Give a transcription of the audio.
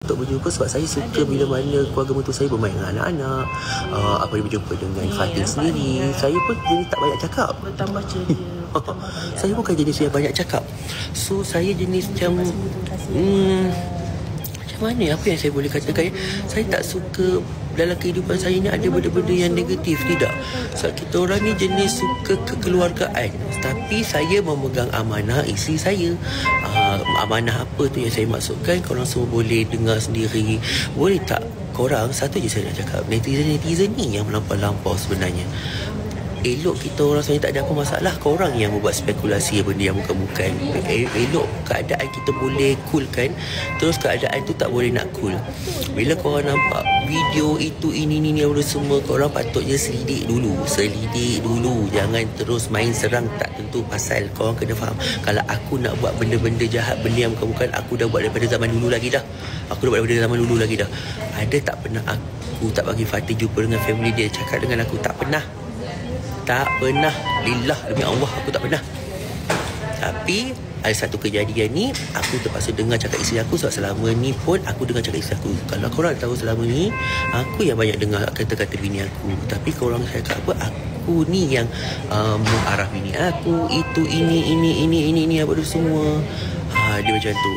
untuk berjumpa sebab saya suka bila mana keluarga mentua saya bermain dengan anak-anak. Apa dia berjumpa dengan Fatin sendiri. Saya pun jadi tak banyak cakap. Bertambah ceria. Saya bukan jenis yang banyak cakap. So saya jenis macam macam mana, apa yang saya boleh katakan, saya tak suka dalam kehidupan saya ni ada benda-benda yang negatif. Tidak. Sebab kita orang ni jenis suka kekeluargaan. Tapi saya memegang amanah isteri saya. Amanah apa tu yang saya maksudkan, korang semua boleh dengar sendiri. Boleh tak korang, satu je saya nak cakap, netizen ni yang melampau-lampau sebenarnya. Elok kita orang sebenarnya tak ada apa masalah. Korang yang membuat spekulasi benda yang bukan-bukan. Elok keadaan kita boleh coolkan, terus keadaan tu tak boleh nak cool. Bila korang nampak video itu, ini apa semua, korang patutnya selidik dulu. Jangan terus main serang tak tentu pasal. Korang kena faham, kalau aku nak buat benda-benda jahat, benda yang bukan-bukan, aku dah buat daripada zaman dulu lagi dah. Ada tak pernah aku tak bagi Fatih jumpa dengan family dia, cakap dengan aku? Tak pernah. Lillah, demi Allah, aku tak pernah. Tapi ada satu kejadian ni, aku terpaksa dengar cakap isteri aku. Sebab selama ni pun aku dengar cakap isteri aku. Kalau korang tahu, selama ni aku yang banyak dengar kata-kata bini aku. Tapi korang cakap apa, aku ni yang mengarah bini aku, itu ini apa tu semua. Dia macam tu.